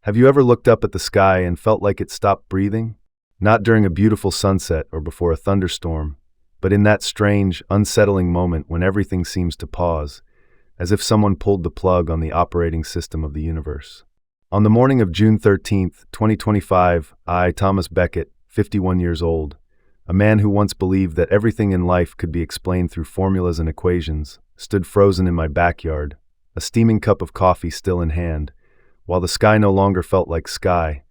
Have you ever looked up at the sky and felt like it stopped breathing? Not during a beautiful sunset or before a thunderstorm, but in that strange, unsettling moment when everything seems to pause, as if someone pulled the plug on the operating system of the universe. On the morning of June 13th, 2025, I, Thomas Beckett, 51 years old, a man who once believed that everything in life could be explained through formulas and equations, stood frozen in my backyard, a steaming cup of coffee still in hand, while the sky no longer felt like sky,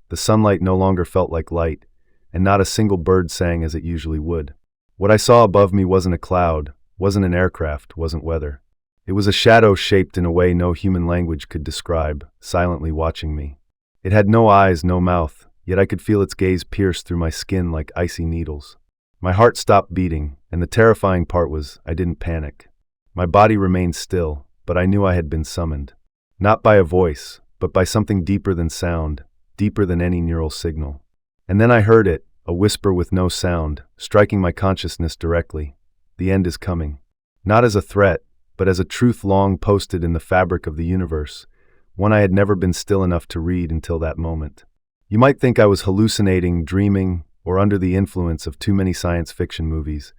the sunlight no longer felt like light, and not a single bird sang as it usually would. What I saw above me wasn't a cloud, wasn't an aircraft, wasn't weather. It was a shadow shaped in a way no human language could describe, silently watching me. It had no eyes, no mouth, yet I could feel its gaze pierce through my skin like icy needles. My heart stopped beating, and the terrifying part was I didn't panic. My body remained still, but I knew I had been summoned. Not by a voice, but by something deeper than sound, deeper than any neural signal. And then I heard it, a whisper with no sound, striking my consciousness directly. The end is coming. Not as a threat, but as a truth long posted in the fabric of the universe, one I had never been still enough to read until that moment. You might think I was hallucinating, dreaming, or under the influence of too many science fiction movies,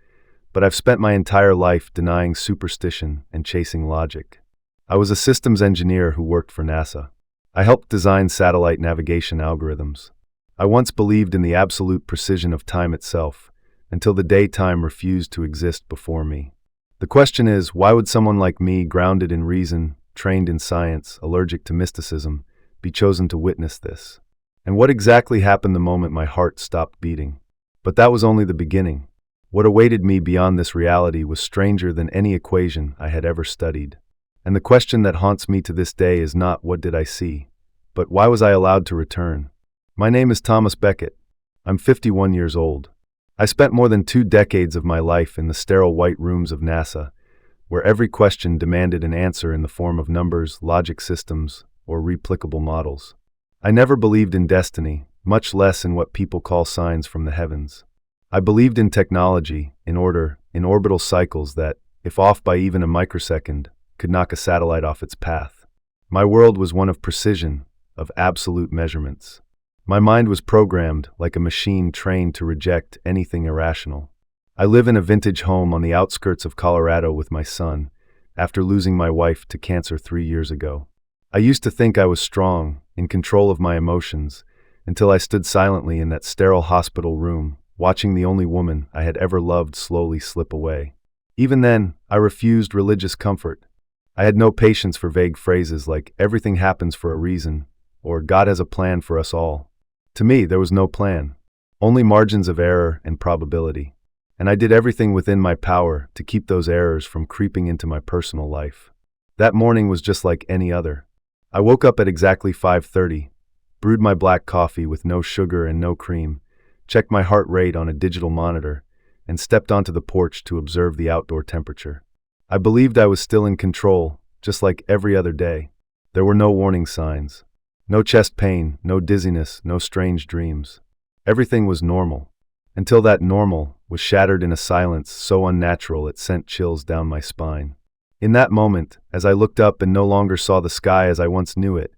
but I've spent my entire life denying superstition and chasing logic. I was a systems engineer who worked for NASA. I helped design satellite navigation algorithms. I once believed in the absolute precision of time itself, until the day time refused to exist before me. The question is, why would someone like me, grounded in reason, trained in science, allergic to mysticism, be chosen to witness this? And what exactly happened the moment my heart stopped beating? But that was only the beginning. What awaited me beyond this reality was stranger than any equation I had ever studied. And the question that haunts me to this day is not what did I see, but why was I allowed to return? My name is Thomas Beckett. I'm 51 years old. I spent more than 2 decades of my life in the sterile white rooms of NASA, where every question demanded an answer in the form of numbers, logic systems, or replicable models. I never believed in destiny, much less in what people call signs from the heavens. I believed in technology, in order, in orbital cycles that, if off by even a microsecond, could knock a satellite off its path. My world was one of precision, of absolute measurements. My mind was programmed like a machine trained to reject anything irrational. I live in a vintage home on the outskirts of Colorado with my son, after losing my wife to cancer 3 years ago. I used to think I was strong, in control of my emotions, until I stood silently in that sterile hospital room, watching the only woman I had ever loved slowly slip away. Even then, I refused religious comfort. I had no patience for vague phrases like, everything happens for a reason, or God has a plan for us all. To me, there was no plan, only margins of error and probability. And I did everything within my power to keep those errors from creeping into my personal life. That morning was just like any other. I woke up at exactly 5:30, brewed my black coffee with no sugar and no cream, checked my heart rate on a digital monitor, and stepped onto the porch to observe the outdoor temperature. I believed I was still in control, just like every other day. There were no warning signs. No chest pain, no dizziness, no strange dreams. Everything was normal, until that normal was shattered in a silence so unnatural it sent chills down my spine. In that moment, as I looked up and no longer saw the sky as I once knew it,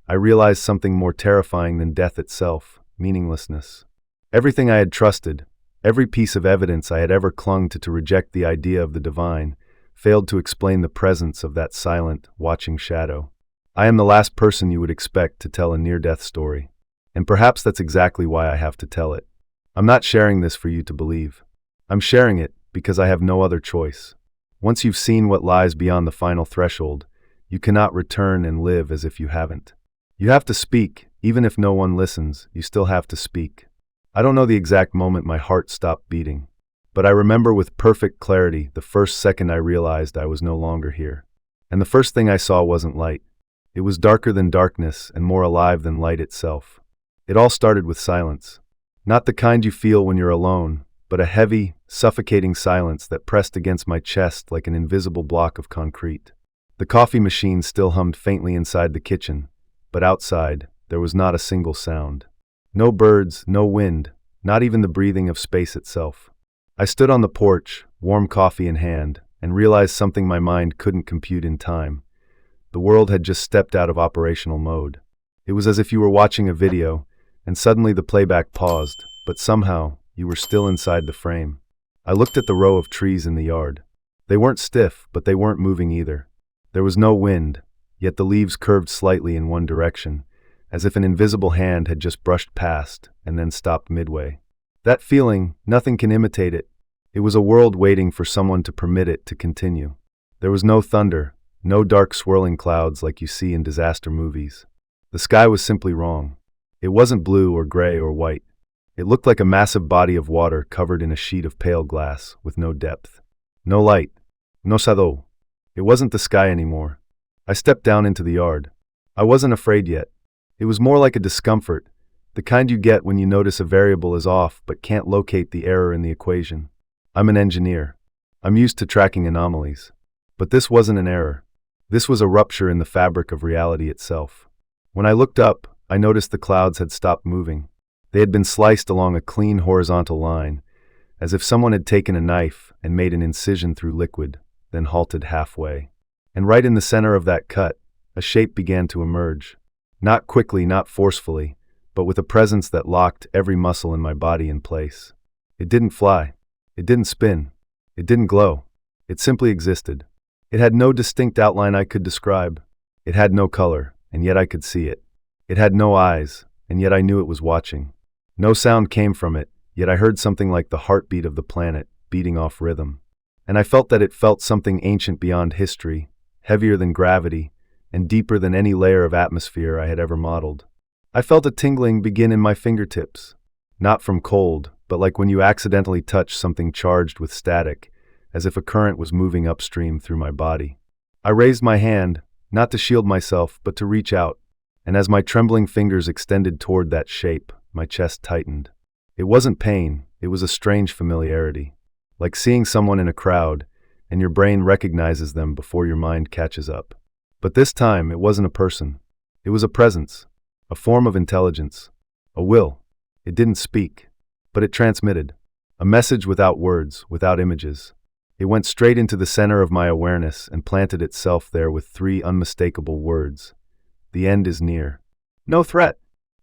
I realized something more terrifying than death itself, meaninglessness. Everything I had trusted, every piece of evidence I had ever clung to reject the idea of the divine, failed to explain the presence of that silent, watching shadow. I am the last person you would expect to tell a near-death story, and perhaps that's exactly why I have to tell it. I'm not sharing this for you to believe. I'm sharing it because I have no other choice. Once you've seen what lies beyond the final threshold, you cannot return and live as if you haven't. You have to speak, even if no one listens, you still have to speak. I don't know the exact moment my heart stopped beating, but I remember with perfect clarity the first second I realized I was no longer here. And the first thing I saw wasn't light. It was darker than darkness and more alive than light itself. It all started with silence. Not the kind you feel when you're alone, but a heavy, suffocating silence that pressed against my chest like an invisible block of concrete. The coffee machine still hummed faintly inside the kitchen, but outside, there was not a single sound. No birds, no wind, not even the breathing of space itself. I stood on the porch, warm coffee in hand, and realized something my mind couldn't compute in time. The world had just stepped out of operational mode. It was as if you were watching a video, and suddenly the playback paused, but somehow, you were still inside the frame. I looked at the row of trees in the yard. They weren't stiff, but they weren't moving either. There was no wind, yet the leaves curved slightly in one direction, as if an invisible hand had just brushed past and then stopped midway. That feeling, nothing can imitate it. It was a world waiting for someone to permit it to continue. There was no thunder, no dark swirling clouds like you see in disaster movies. The sky was simply wrong. It wasn't blue or gray or white. It looked like a massive body of water covered in a sheet of pale glass with no depth. No light. No shadow. It wasn't the sky anymore. I stepped down into the yard. I wasn't afraid yet. It was more like a discomfort, the kind you get when you notice a variable is off but can't locate the error in the equation. I'm an engineer. I'm used to tracking anomalies. But this wasn't an error. This was a rupture in the fabric of reality itself. When I looked up, I noticed the clouds had stopped moving. They had been sliced along a clean horizontal line, as if someone had taken a knife and made an incision through liquid, then halted halfway. And right in the center of that cut, a shape began to emerge. Not quickly, not forcefully, but with a presence that locked every muscle in my body in place. It didn't fly. It didn't spin. It didn't glow. It simply existed. It had no distinct outline I could describe. It had no color, and yet I could see it. It had no eyes, and yet I knew it was watching. No sound came from it, yet I heard something like the heartbeat of the planet, beating off rhythm. And I felt that it felt something ancient beyond history, heavier than gravity, and deeper than any layer of atmosphere I had ever modeled. I felt a tingling begin in my fingertips. Not from cold, but like when you accidentally touch something charged with static, as if a current was moving upstream through my body. I raised my hand, not to shield myself, but to reach out, and as my trembling fingers extended toward that shape, my chest tightened. It wasn't pain, it was a strange familiarity. Like seeing someone in a crowd, and your brain recognizes them before your mind catches up. But this time, it wasn't a person. It was a presence, a form of intelligence, a will. It didn't speak, but it transmitted. A message without words, without images. It went straight into the center of my awareness and planted itself there with 3 unmistakable words. The end is near. No threat,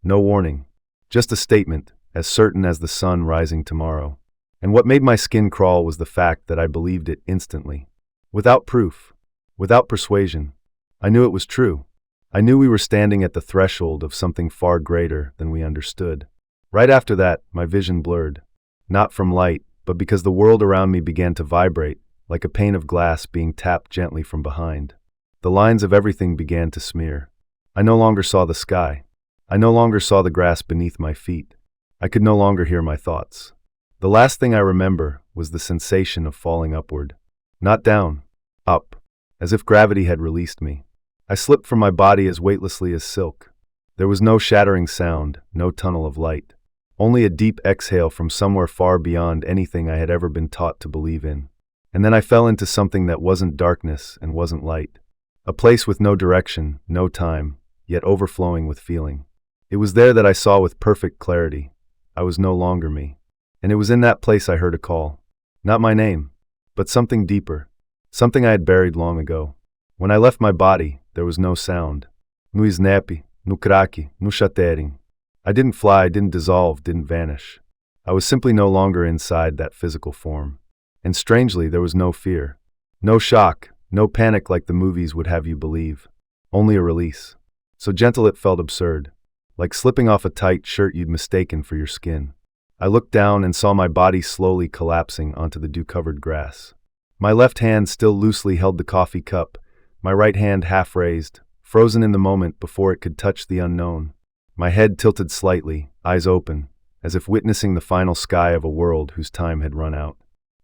no warning, just a statement, as certain as the sun rising tomorrow. And what made my skin crawl was the fact that I believed it instantly. Without proof, without persuasion. I knew it was true. I knew we were standing at the threshold of something far greater than we understood. Right after that, my vision blurred. Not from light, but because the world around me began to vibrate, like a pane of glass being tapped gently from behind. The lines of everything began to smear. I no longer saw the sky. I no longer saw the grass beneath my feet. I could no longer hear my thoughts. The last thing I remember was the sensation of falling upward. Not down, up, as if gravity had released me. I slipped from my body as weightlessly as silk. There was no shattering sound, no tunnel of light. Only a deep exhale from somewhere far beyond anything I had ever been taught to believe in. And then I fell into something that wasn't darkness and wasn't light. A place with no direction, no time, yet overflowing with feeling. It was there that I saw with perfect clarity. I was no longer me. And it was in that place I heard a call. Not my name, but something deeper. Something I had buried long ago. When I left my body, there was no sound. No snap, no crack, no shattering. I didn't fly, didn't dissolve, didn't vanish. I was simply no longer inside that physical form. And strangely, there was no fear. No shock, no panic like the movies would have you believe. Only a release. So gentle it felt absurd. Like slipping off a tight shirt you'd mistaken for your skin. I looked down and saw my body slowly collapsing onto the dew-covered grass. My left hand still loosely held the coffee cup, my right hand half raised, frozen in the moment before it could touch the unknown. My head tilted slightly, eyes open, as if witnessing the final sky of a world whose time had run out.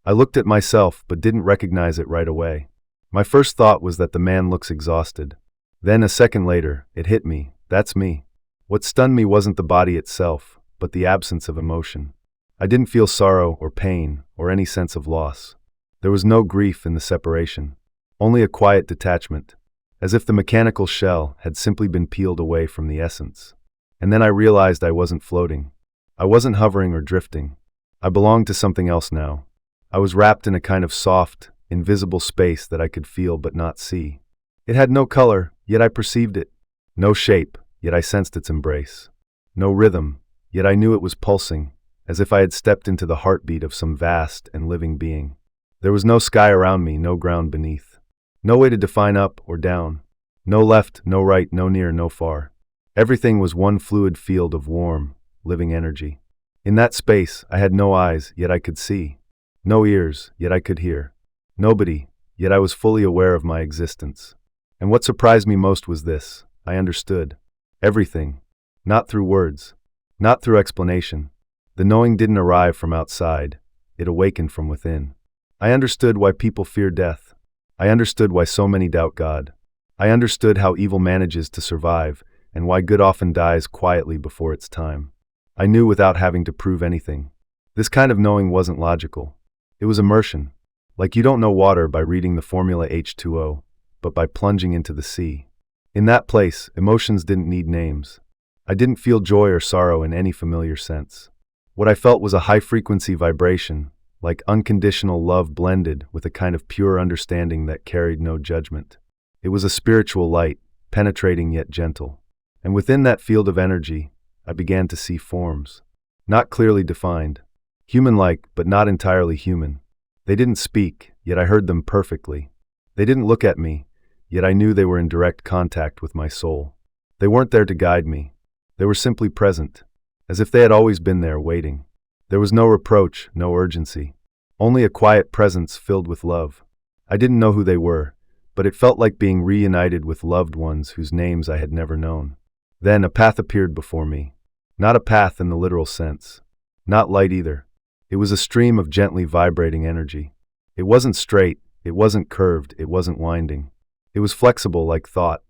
I looked at myself but didn't recognize it right away. My first thought was that the man looks exhausted. Then a second later, it hit me, that's me. What stunned me wasn't the body itself, but the absence of emotion. I didn't feel sorrow or pain or any sense of loss. There was no grief in the separation, only a quiet detachment, as if the mechanical shell had simply been peeled away from the essence. And then I realized I wasn't floating. I wasn't hovering or drifting. I belonged to something else now. I was wrapped in a kind of soft, invisible space that I could feel but not see. It had no color, yet I perceived it. No shape, yet I sensed its embrace. No rhythm, yet I knew it was pulsing, as if I had stepped into the heartbeat of some vast and living being. There was no sky around me, no ground beneath. No way to define up or down. No left, no right, no near, no far. Everything was one fluid field of warm, living energy. In that space, I had no eyes, yet I could see. No ears, yet I could hear. Nobody, yet I was fully aware of my existence. And what surprised me most was this: I understood. Everything. Not through words. Not through explanation. The knowing didn't arrive from outside. It awakened from within. I understood why people fear death. I understood why so many doubt God. I understood how evil manages to survive, and why good often dies quietly before its time. I knew without having to prove anything. This kind of knowing wasn't logical. It was immersion. Like you don't know water by reading the formula H2O, but by plunging into the sea. In that place, emotions didn't need names. I didn't feel joy or sorrow in any familiar sense. What I felt was a high-frequency vibration, like unconditional love blended with a kind of pure understanding that carried no judgment. It was a spiritual light, penetrating yet gentle. And within that field of energy, I began to see forms. Not clearly defined. Human-like, but not entirely human. They didn't speak, yet I heard them perfectly. They didn't look at me, yet I knew they were in direct contact with my soul. They weren't there to guide me. They were simply present, as if they had always been there waiting. There was no reproach, no urgency. Only a quiet presence filled with love. I didn't know who they were, but it felt like being reunited with loved ones whose names I had never known. Then a path appeared before me. Not a path in the literal sense. Not light either. It was a stream of gently vibrating energy. It wasn't straight, it wasn't curved, it wasn't winding. It was flexible like thought.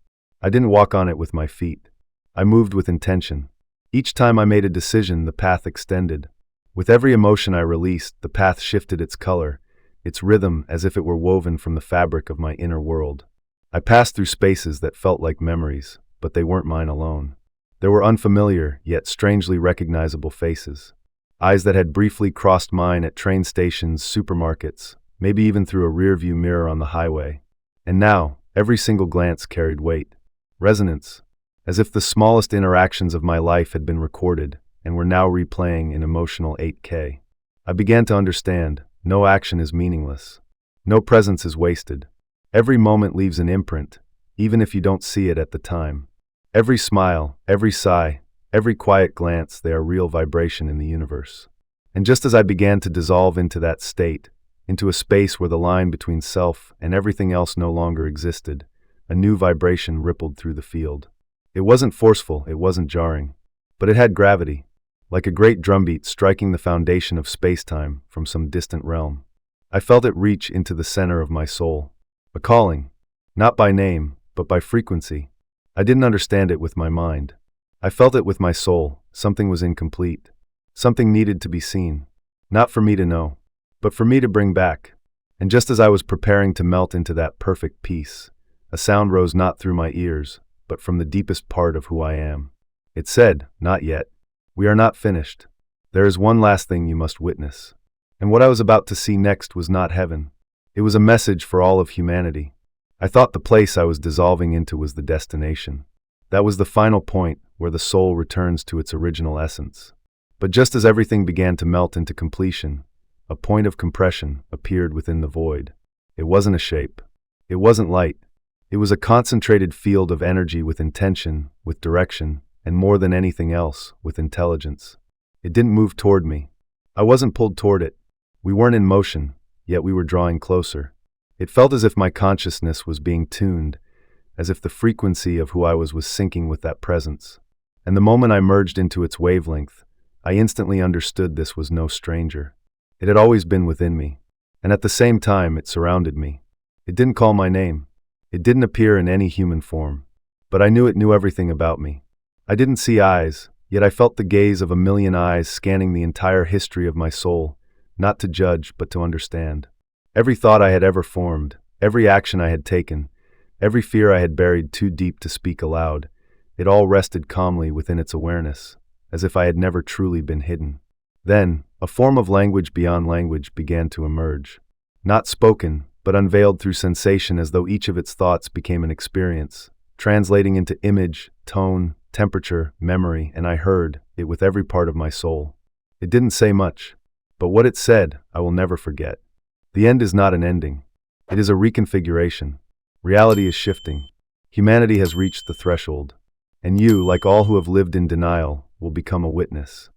I didn't walk on it with my feet. I moved with intention. Each time I made a decision, the path extended. With every emotion I released, the path shifted its color, its rhythm as if it were woven from the fabric of my inner world. I passed through spaces that felt like memories, but they weren't mine alone. There were unfamiliar, yet strangely recognizable faces. Eyes that had briefly crossed mine at train stations, supermarkets, maybe even through a rearview mirror on the highway. And now, every single glance carried weight, resonance, as if the smallest interactions of my life had been recorded and were now replaying in emotional 8K. I began to understand, no action is meaningless. No presence is wasted. Every moment leaves an imprint, even if you don't see it at the time. Every smile, every sigh, every quiet glance, they are real vibration in the universe. And just as I began to dissolve into that state, into a space where the line between self and everything else no longer existed, a new vibration rippled through the field. It wasn't forceful, it wasn't jarring, but it had gravity, like a great drumbeat striking the foundation of space-time from some distant realm. I felt it reach into the center of my soul. A calling, not by name, but by frequency. I didn't understand it with my mind. I felt it with my soul. Something was incomplete. Something needed to be seen. Not for me to know, but for me to bring back. And just as I was preparing to melt into that perfect peace, a sound rose not through my ears, but from the deepest part of who I am. It said, "Not yet. We are not finished. There is one last thing you must witness." And what I was about to see next was not heaven. It was a message for all of humanity. I thought the place I was dissolving into was the destination. That was the final point where the soul returns to its original essence. But just as everything began to melt into completion, a point of compression appeared within the void. It wasn't a shape. It wasn't light. It was a concentrated field of energy with intention, with direction, and more than anything else, with intelligence. It didn't move toward me. I wasn't pulled toward it. We weren't in motion, yet we were drawing closer. It felt as if my consciousness was being tuned, as if the frequency of who I was syncing with that presence. And the moment I merged into its wavelength, I instantly understood this was no stranger. It had always been within me, and at the same time it surrounded me. It didn't call my name. It didn't appear in any human form, but I knew it knew everything about me. I didn't see eyes, yet I felt the gaze of a million eyes scanning the entire history of my soul, not to judge, but to understand. Every thought I had ever formed, every action I had taken, every fear I had buried too deep to speak aloud, it all rested calmly within its awareness, as if I had never truly been hidden. Then, a form of language beyond language began to emerge. Not spoken, but unveiled through sensation, as though each of its thoughts became an experience, translating into image, tone, temperature, memory, and I heard it with every part of my soul. It didn't say much, but what it said, I will never forget. The end is not an ending. It is a reconfiguration. Reality is shifting. Humanity has reached the threshold. And you, like all who have lived in denial, will become a witness.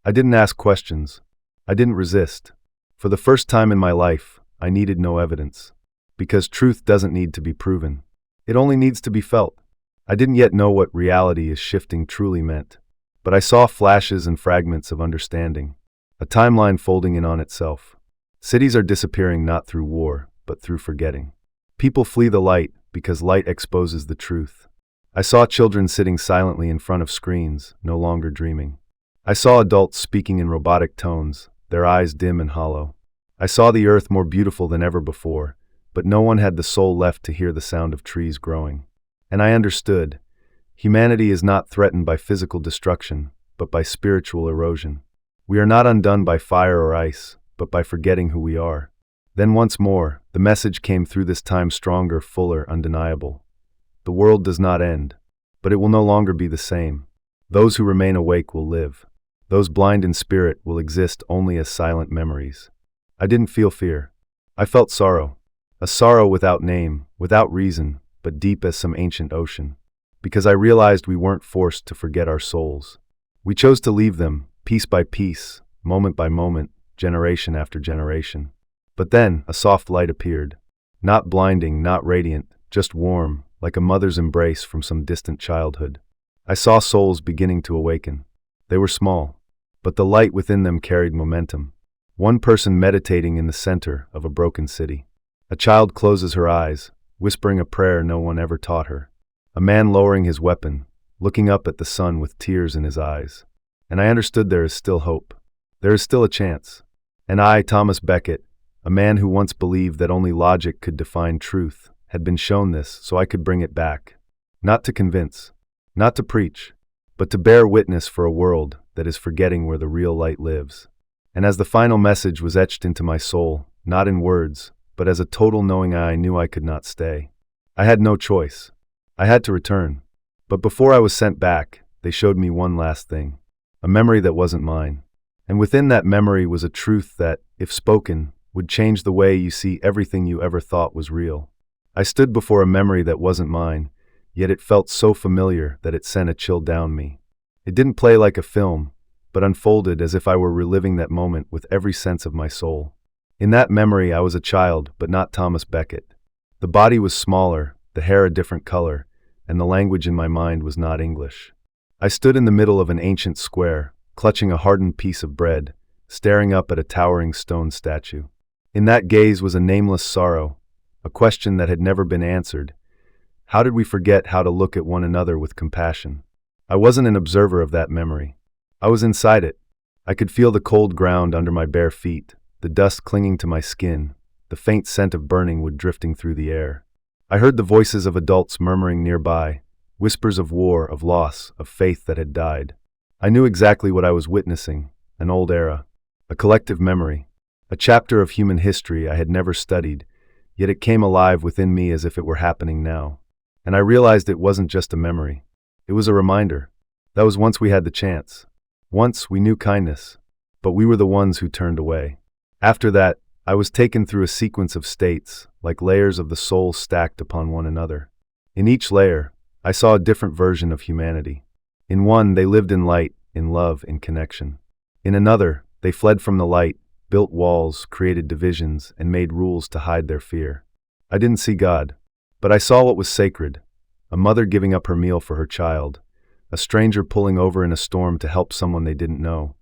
I didn't ask questions. I didn't resist. For the first time in my life, I needed no evidence. Because truth doesn't need to be proven. It only needs to be felt. I didn't yet know what reality is shifting truly meant. But I saw flashes and fragments of understanding. A timeline folding in on itself. Cities are disappearing not through war, but through forgetting. People flee the light because light exposes the truth. I saw children sitting silently in front of screens, no longer dreaming. I saw adults speaking in robotic tones, their eyes dim and hollow. I saw the earth more beautiful than ever before, but no one had the soul left to hear the sound of trees growing. And I understood. Humanity is not threatened by physical destruction, but by spiritual erosion. We are not undone by fire or ice, but by forgetting who we are. Then once more, the message came through, this time stronger, fuller, undeniable. The world does not end, but it will no longer be the same. Those who remain awake will live. Those blind in spirit will exist only as silent memories. I didn't feel fear. I felt sorrow. A sorrow without name, without reason, but deep as some ancient ocean. Because I realized we weren't forced to forget our souls. We chose to leave them, piece by piece, moment by moment, generation after generation. But then, a soft light appeared. Not blinding, not radiant, just warm, like a mother's embrace from some distant childhood. I saw souls beginning to awaken. They were small, but the light within them carried momentum. One person meditating in the center of a broken city. A child closes her eyes, whispering a prayer no one ever taught her. A man lowering his weapon, looking up at the sun with tears in his eyes. And I understood there is still hope. There is still a chance. And I, Thomas Beckett, a man who once believed that only logic could define truth, had been shown this so I could bring it back. Not to convince, not to preach, but to bear witness for a world that is forgetting where the real light lives. And as the final message was etched into my soul, not in words, but as a total knowing, I knew I could not stay. I had no choice. I had to return. But before I was sent back, they showed me one last thing. A memory that wasn't mine. And within that memory was a truth that, if spoken, would change the way you see everything you ever thought was real. I stood before a memory that wasn't mine, yet it felt so familiar that it sent a chill down me. It didn't play like a film, but unfolded as if I were reliving that moment with every sense of my soul. In that memory I was a child, but not Thomas Beckett. The body was smaller, the hair a different color, and the language in my mind was not English. I stood in the middle of an ancient square, clutching a hardened piece of bread, staring up at a towering stone statue. In that gaze was a nameless sorrow, a question that had never been answered. How did we forget how to look at one another with compassion? I wasn't an observer of that memory. I was inside it. I could feel the cold ground under my bare feet, the dust clinging to my skin, the faint scent of burning wood drifting through the air. I heard the voices of adults murmuring nearby, whispers of war, of loss, of faith that had died. I knew exactly what I was witnessing, an old era, a collective memory. A chapter of human history I had never studied, yet it came alive within me as if it were happening now. And I realized it wasn't just a memory. It was a reminder. That was once we had the chance. Once we knew kindness, but we were the ones who turned away. After that, I was taken through a sequence of states, like layers of the soul stacked upon one another. In each layer, I saw a different version of humanity. In one, they lived in light, in love, in connection. In another, they fled from the light, built walls, created divisions, and made rules to hide their fear. I didn't see God, but I saw what was sacred. A mother giving up her meal for her child, a stranger pulling over in a storm to help someone they didn't know,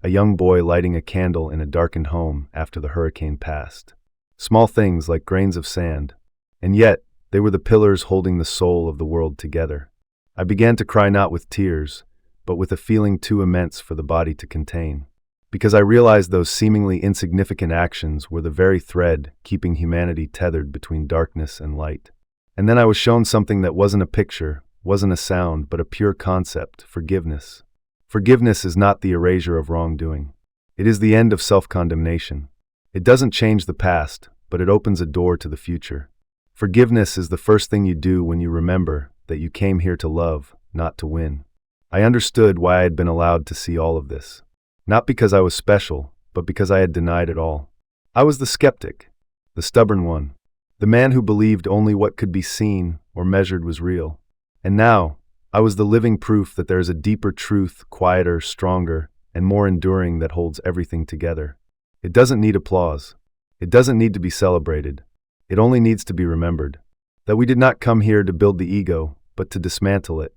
a young boy lighting a candle in a darkened home after the hurricane passed. Small things like grains of sand, and yet they were the pillars holding the soul of the world together. I began to cry not with tears, but with a feeling too immense for the body to contain. Because I realized those seemingly insignificant actions were the very thread keeping humanity tethered between darkness and light. And then I was shown something that wasn't a picture, wasn't a sound, but a pure concept: forgiveness. Forgiveness is not the erasure of wrongdoing. It is the end of self-condemnation. It doesn't change the past, but it opens a door to the future. Forgiveness is the first thing you do when you remember that you came here to love, not to win. I understood why I had been allowed to see all of this. Not because I was special, but because I had denied it all. I was the skeptic, the stubborn one, the man who believed only what could be seen or measured was real. And now, I was the living proof that there is a deeper truth, quieter, stronger, and more enduring that holds everything together. It doesn't need applause. It doesn't need to be celebrated. It only needs to be remembered. That we did not come here to build the ego, but to dismantle it.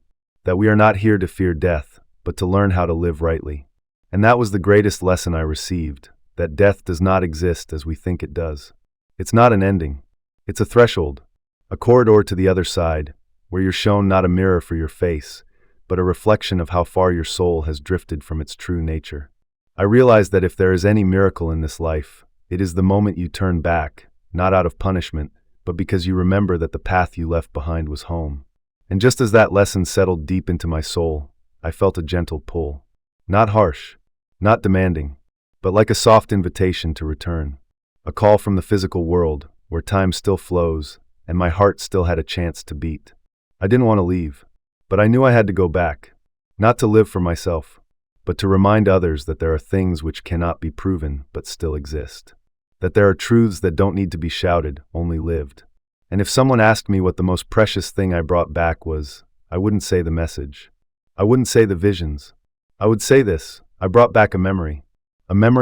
That we are not here to fear death, but to learn how to live rightly. And that was the greatest lesson I received, that death does not exist as we think it does. It's not an ending. It's a threshold, a corridor to the other side, where you're shown not a mirror for your face, but a reflection of how far your soul has drifted from its true nature. I realized that if there is any miracle in this life, it is the moment you turn back, not out of punishment, but because you remember that the path you left behind was home. And just as that lesson settled deep into my soul, I felt a gentle pull. Not harsh, not demanding, but like a soft invitation to return. A call from the physical world, where time still flows, and my heart still had a chance to beat. I didn't want to leave, but I knew I had to go back. Not to live for myself, but to remind others that there are things which cannot be proven but still exist. That there are truths that don't need to be shouted, only lived. And if someone asked me what the most precious thing I brought back was, I wouldn't say the message. I wouldn't say the visions. I would say this: I brought back a memory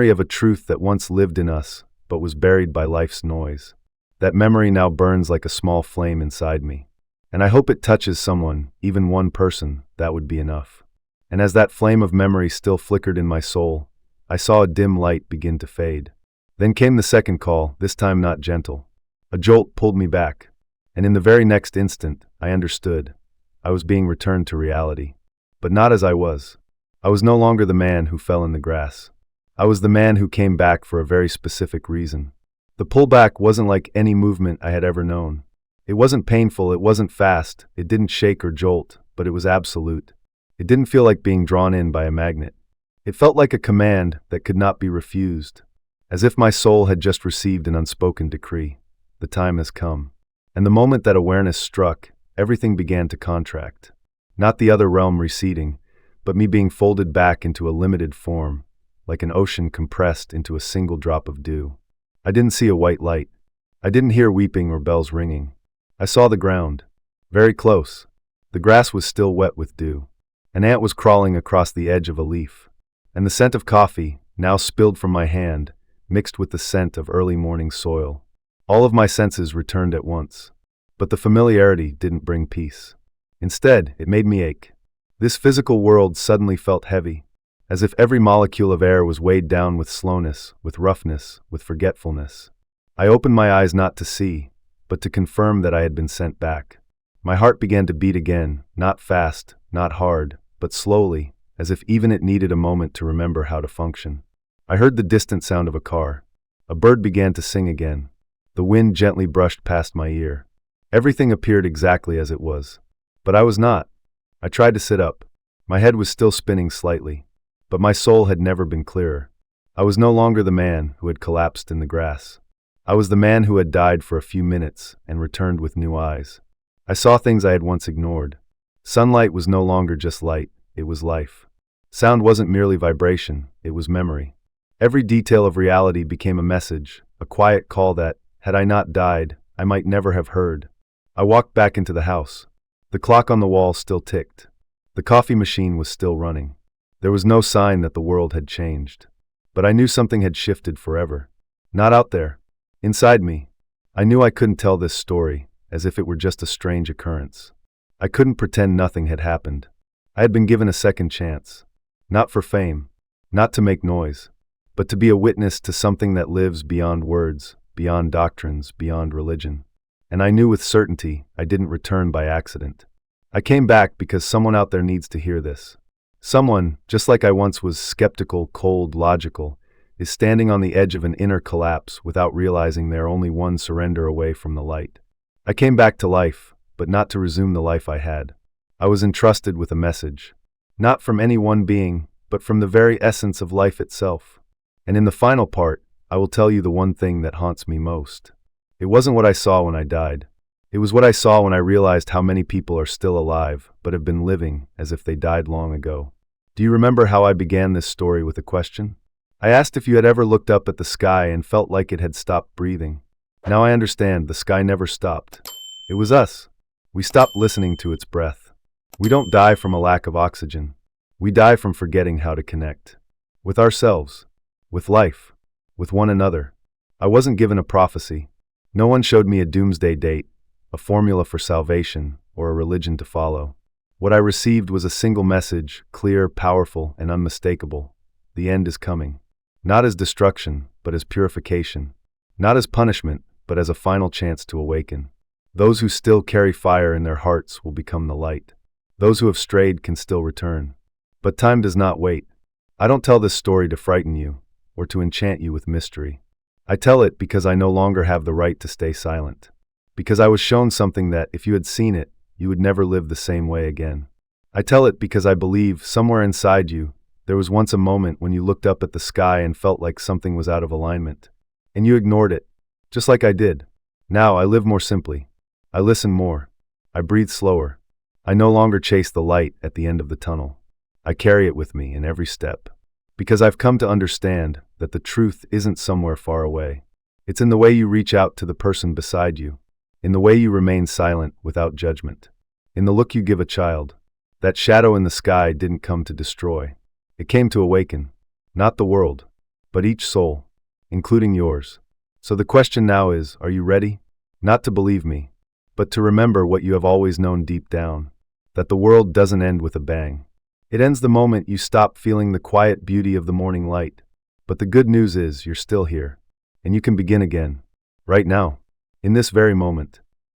of a truth that once lived in us, but was buried by life's noise. That memory now burns like a small flame inside me. And I hope it touches someone, even one person. That would be enough. And as that flame of memory still flickered in my soul, I saw a dim light begin to fade. Then came the second call, this time not gentle. A jolt pulled me back, and in the very next instant, I understood. I was being returned to reality. But not as I was. I was no longer the man who fell in the grass. I was the man who came back for a very specific reason. The pullback wasn't like any movement I had ever known. It wasn't painful, it wasn't fast, it didn't shake or jolt, but it was absolute. It didn't feel like being drawn in by a magnet. It felt like a command that could not be refused. As if my soul had just received an unspoken decree. The time has come. And the moment that awareness struck, everything began to contract. Not the other realm receding, but me being folded back into a limited form, like an ocean compressed into a single drop of dew. I didn't see a white light. I didn't hear weeping or bells ringing. I saw the ground. Very close. The grass was still wet with dew. An ant was crawling across the edge of a leaf. And the scent of coffee, now spilled from my hand, mixed with the scent of early morning soil. All of my senses returned at once. But the familiarity didn't bring peace. Instead, it made me ache. This physical world suddenly felt heavy, as if every molecule of air was weighed down with slowness, with roughness, with forgetfulness. I opened my eyes not to see, but to confirm that I had been sent back. My heart began to beat again, not fast, not hard, but slowly, as if even it needed a moment to remember how to function. I heard the distant sound of a car. A bird began to sing again. The wind gently brushed past my ear. Everything appeared exactly as it was. But I was not. I tried to sit up. My head was still spinning slightly. But my soul had never been clearer. I was no longer the man who had collapsed in the grass. I was the man who had died for a few minutes and returned with new eyes. I saw things I had once ignored. Sunlight was no longer just light, it was life. Sound wasn't merely vibration, it was memory. Every detail of reality became a message, a quiet call that, had I not died, I might never have heard. I walked back into the house. The clock on the wall still ticked. The coffee machine was still running. There was no sign that the world had changed. But I knew something had shifted forever. Not out there. Inside me. I knew I couldn't tell this story, as if it were just a strange occurrence. I couldn't pretend nothing had happened. I had been given a second chance. Not for fame. Not to make noise. But to be a witness to something that lives beyond words, beyond doctrines, beyond religion. And I knew with certainty I didn't return by accident. I came back because someone out there needs to hear this. Someone, just like I once was skeptical, cold, logical, is standing on the edge of an inner collapse without realizing they're only one surrender away from the light. I came back to life, but not to resume the life I had. I was entrusted with a message. Not from any one being, but from the very essence of life itself. And in the final part, I will tell you the one thing that haunts me most. It wasn't what I saw when I died. It was what I saw when I realized how many people are still alive, but have been living as if they died long ago. Do you remember how I began this story with a question? I asked if you had ever looked up at the sky and felt like it had stopped breathing. Now I understand, the sky never stopped. It was us. We stopped listening to its breath. We don't die from a lack of oxygen. We die from forgetting how to connect. With ourselves. With life. With one another. I wasn't given a prophecy. No one showed me a doomsday date, a formula for salvation, or a religion to follow. What I received was a single message, clear, powerful, and unmistakable. The end is coming. Not as destruction, but as purification. Not as punishment, but as a final chance to awaken. Those who still carry fire in their hearts will become the light. Those who have strayed can still return. But time does not wait. I don't tell this story to frighten you, or to enchant you with mystery. I tell it because I no longer have the right to stay silent. Because I was shown something that, if you had seen it, you would never live the same way again. I tell it because I believe, somewhere inside you, there was once a moment when you looked up at the sky and felt like something was out of alignment. And you ignored it, just like I did. Now I live more simply. I listen more. I breathe slower. I no longer chase the light at the end of the tunnel. I carry it with me in every step. Because I've come to understand that the truth isn't somewhere far away. It's in the way you reach out to the person beside you. In the way you remain silent without judgment. In the look you give a child. That shadow in the sky didn't come to destroy. It came to awaken. Not the world, but each soul, including yours. So the question now is, are you ready? Not to believe me, but to remember what you have always known deep down. That the world doesn't end with a bang. It ends the moment you stop feeling the quiet beauty of the morning light. But the good news is, you're still here. And you can begin again. Right now. In this very moment.